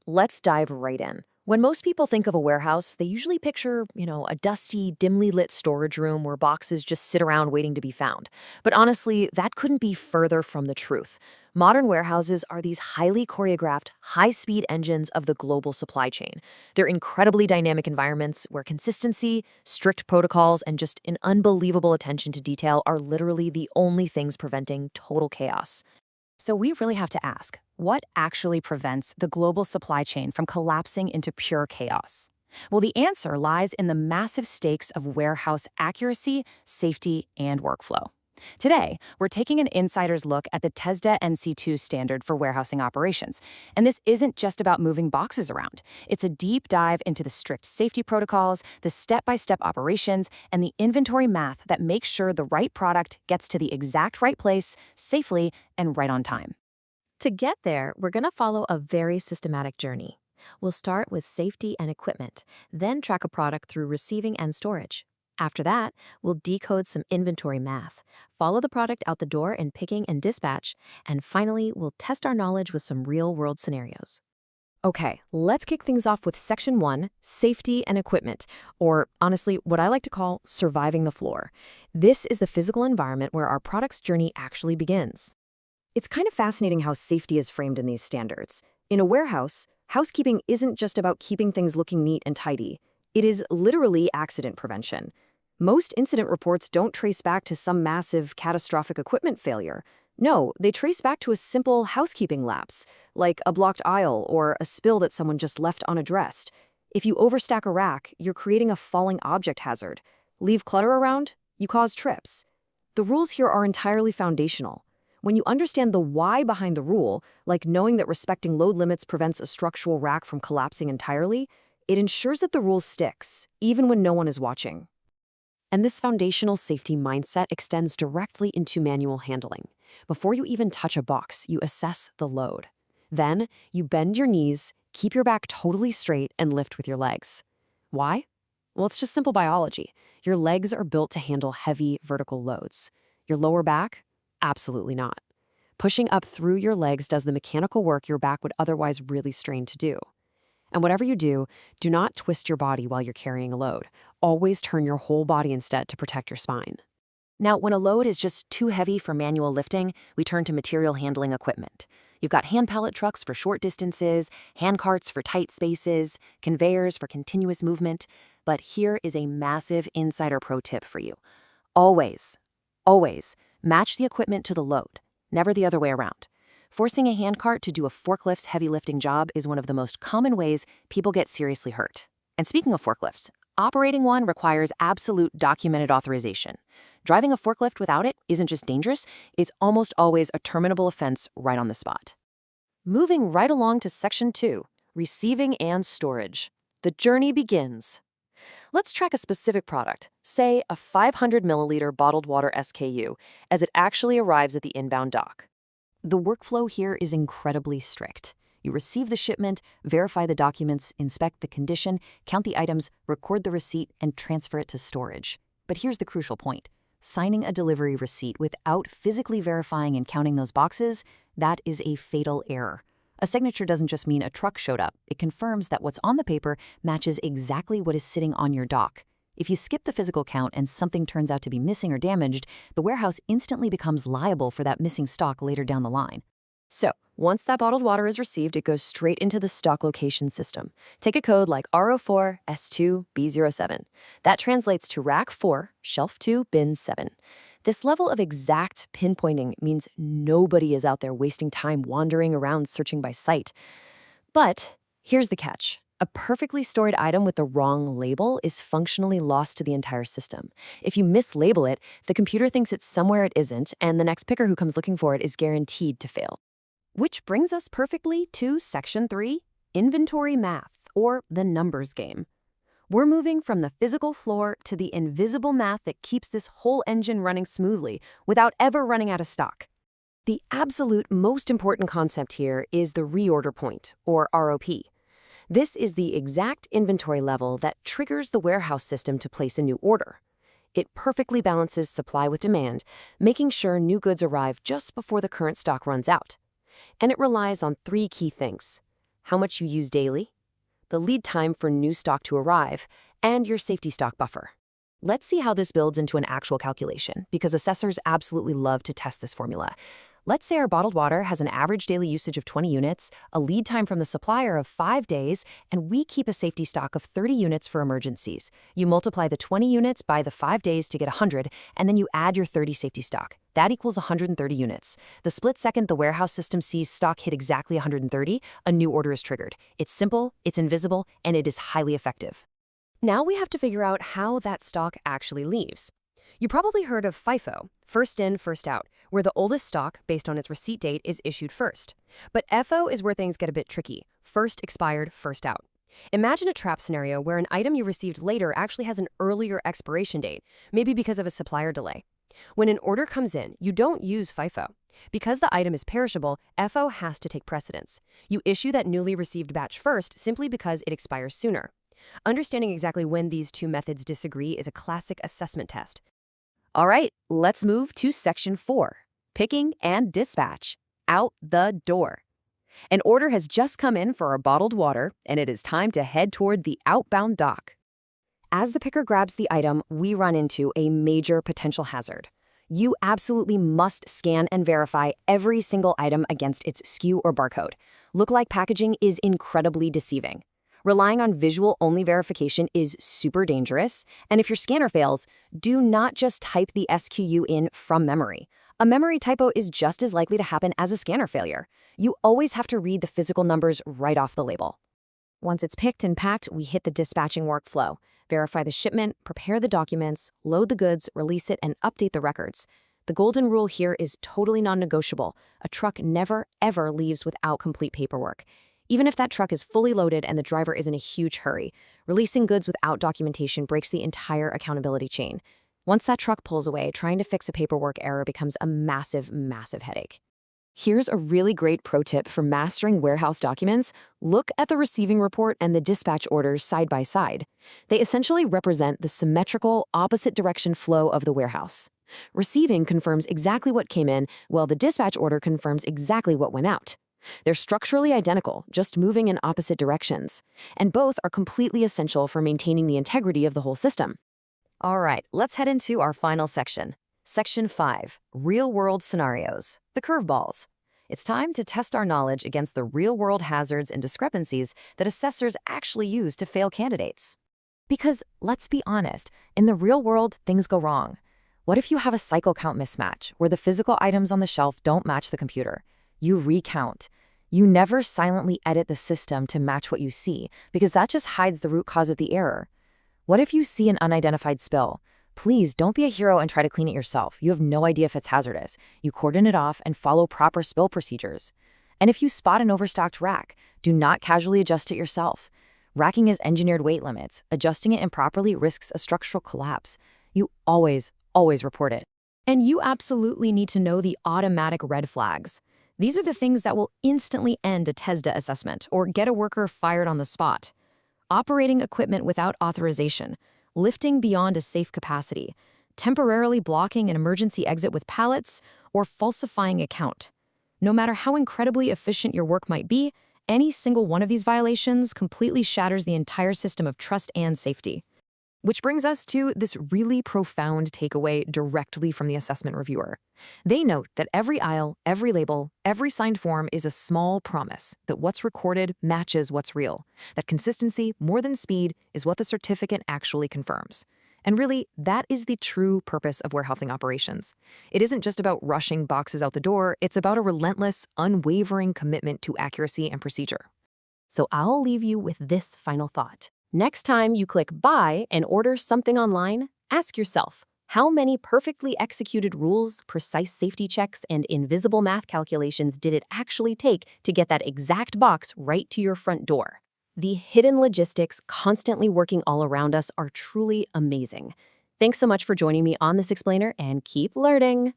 Let's dive right in. When most people think of a warehouse, they usually picture, a dusty, dimly lit storage room where boxes just sit around waiting to be found. But honestly, that couldn't be further from the truth. Modern warehouses are these highly choreographed, high-speed engines of the global supply chain. They're incredibly dynamic environments where consistency, strict protocols, and just an unbelievable attention to detail are literally the only things preventing total chaos. So we really have to ask, what actually prevents the global supply chain from collapsing into pure chaos? Well, the answer lies in the massive stakes of warehouse accuracy, safety, and workflow. Today, we're taking an insider's look at the TESDA NC2 standard for warehousing operations. And this isn't just about moving boxes around. It's a deep dive into the strict safety protocols, the step-by-step operations, and the inventory math that makes sure the right product gets to the exact right place, safely, and right on time. To get there, we're going to follow a very systematic journey. We'll start with safety and equipment, then track a product through receiving and storage. After that, we'll decode some inventory math, follow the product out the door in picking and dispatch, and finally, we'll test our knowledge with some real-world scenarios. Okay, let's kick things off with Section 1, Safety and Equipment, or honestly, what I like to call surviving the floor. This is the physical environment where our product's journey actually begins. It's kind of fascinating how safety is framed in these standards. In a warehouse, housekeeping isn't just about keeping things looking neat and tidy. It is literally accident prevention. Most incident reports don't trace back to some massive, catastrophic equipment failure. No, they trace back to a simple housekeeping lapse, like a blocked aisle or a spill that someone just left unaddressed. If you overstack a rack, you're creating a falling object hazard. Leave clutter around, you cause trips. The rules here are entirely foundational. When you understand the why behind the rule, like knowing that respecting load limits prevents a structural rack from collapsing entirely, it ensures that the rule sticks, even when no one is watching. And this foundational safety mindset extends directly into manual handling. Before you even touch a box, you assess the load. Then, you bend your knees, keep your back totally straight, and lift with your legs. Why? Well, it's just simple biology. Your legs are built to handle heavy vertical loads. Your lower back? Absolutely not. Pushing up through your legs does the mechanical work your back would otherwise really strain to do. And whatever you do not twist your body while you're carrying a load. Always turn your whole body instead to protect your spine. Now, when a load is just too heavy for manual lifting, we turn to material handling equipment. You've got hand pallet trucks for short distances, hand carts for tight spaces, conveyors for continuous movement. But here is a massive insider pro tip for you. Always match the equipment to the load, never the other way around. Forcing a handcart to do a forklift's heavy lifting job is one of the most common ways people get seriously hurt. And speaking of forklifts, operating one requires absolute documented authorization. Driving a forklift without it isn't just dangerous, it's almost always a terminable offense right on the spot. Moving right along to Section 2, Receiving and Storage. The journey begins. Let's track a specific product, say a 500 milliliter bottled water SKU, as it actually arrives at the inbound dock. The workflow here is incredibly strict. You receive the shipment, verify the documents, inspect the condition, count the items, record the receipt, and transfer it to storage. But here's the crucial point. Signing a delivery receipt without physically verifying and counting those boxes, that is a fatal error. A signature doesn't just mean a truck showed up. It confirms that what's on the paper matches exactly what is sitting on your dock. If you skip the physical count and something turns out to be missing or damaged, the warehouse instantly becomes liable for that missing stock later down the line. So, once that bottled water is received, it goes straight into the stock location system. Take a code like RO4S2B07. That translates to Rack 4, Shelf 2, Bin 7. This level of exact pinpointing means nobody is out there wasting time wandering around searching by sight. But here's the catch. A perfectly stored item with the wrong label is functionally lost to the entire system. If you mislabel it, the computer thinks it's somewhere it isn't, and the next picker who comes looking for it is guaranteed to fail. Which brings us perfectly to Section 3, Inventory Math, or the numbers game. We're moving from the physical floor to the invisible math that keeps this whole engine running smoothly without ever running out of stock. The absolute most important concept here is the reorder point, or ROP. This is the exact inventory level that triggers the warehouse system to place a new order. It perfectly balances supply with demand, making sure new goods arrive just before the current stock runs out. And it relies on three key things: how much you use daily, the lead time for new stock to arrive, and your safety stock buffer. Let's see how this builds into an actual calculation, because assessors absolutely love to test this formula. Let's say our bottled water has an average daily usage of 20 units, a lead time from the supplier of 5 days, and we keep a safety stock of 30 units for emergencies. You multiply the 20 units by the 5 days to get 100, and then you add your 30 safety stock. That equals 130 units. The split second the warehouse system sees stock hit exactly 130, a new order is triggered. It's simple, it's invisible, and it is highly effective. Now we have to figure out how that stock actually leaves. You probably heard of FIFO, first in, first out, where the oldest stock, based on its receipt date, is issued first. But FO is where things get a bit tricky, first expired, first out. Imagine a trap scenario where an item you received later actually has an earlier expiration date, maybe because of a supplier delay. When an order comes in, you don't use FIFO. Because the item is perishable, FO has to take precedence. You issue that newly received batch first simply because it expires sooner. Understanding exactly when these two methods disagree is a classic assessment test. All right, let's move to Section 4, Picking and Dispatch. Out the door. An order has just come in for our bottled water, and it is time to head toward the outbound dock. As the picker grabs the item, we run into a major potential hazard. You absolutely must scan and verify every single item against its SKU or barcode. Look-alike packaging is incredibly deceiving. Relying on visual-only verification is super dangerous, and if your scanner fails, do not just type the SKU in from memory. A memory typo is just as likely to happen as a scanner failure. You always have to read the physical numbers right off the label. Once it's picked and packed, we hit the dispatching workflow. Verify the shipment, prepare the documents, load the goods, release it, and update the records. The golden rule here is totally non-negotiable. A truck never, ever leaves without complete paperwork. Even if that truck is fully loaded and the driver is in a huge hurry, releasing goods without documentation breaks the entire accountability chain. Once that truck pulls away, trying to fix a paperwork error becomes a massive, massive headache. Here's a really great pro tip for mastering warehouse documents. Look at the receiving report and the dispatch orders side by side. They essentially represent the symmetrical, opposite direction flow of the warehouse. Receiving confirms exactly what came in, while the dispatch order confirms exactly what went out. They're structurally identical, just moving in opposite directions, and both are completely essential for maintaining the integrity of the whole system. All right, let's head into our final section. Section 5, Real-World Scenarios, the curveballs. It's time to test our knowledge against the real-world hazards and discrepancies that assessors actually use to fail candidates. Because, let's be honest, in the real world, things go wrong. What if you have a cycle count mismatch, where the physical items on the shelf don't match the computer? You recount. You never silently edit the system to match what you see, because that just hides the root cause of the error. What if you see an unidentified spill? Please don't be a hero and try to clean it yourself. You have no idea if it's hazardous. You cordon it off and follow proper spill procedures. And if you spot an overstocked rack, do not casually adjust it yourself. Racking is engineered weight limits. Adjusting it improperly risks a structural collapse. You always report it. And you absolutely need to know the automatic red flags. These are the things that will instantly end a TESDA assessment or get a worker fired on the spot. Operating equipment without authorization, lifting beyond a safe capacity, temporarily blocking an emergency exit with pallets, or falsifying a count. No matter how incredibly efficient your work might be, any single one of these violations completely shatters the entire system of trust and safety. Which brings us to this really profound takeaway directly from the assessment reviewer. They note that every aisle, every label, every signed form is a small promise that what's recorded matches what's real, that consistency, more than speed, is what the certificate actually confirms. And really, that is the true purpose of warehousing operations. It isn't just about rushing boxes out the door, it's about a relentless, unwavering commitment to accuracy and procedure. So I'll leave you with this final thought. Next time you click buy and order something online, ask yourself, how many perfectly executed rules, precise safety checks, and invisible math calculations did it actually take to get that exact box right to your front door? The hidden logistics constantly working all around us are truly amazing. Thanks so much for joining me on this explainer, and keep learning.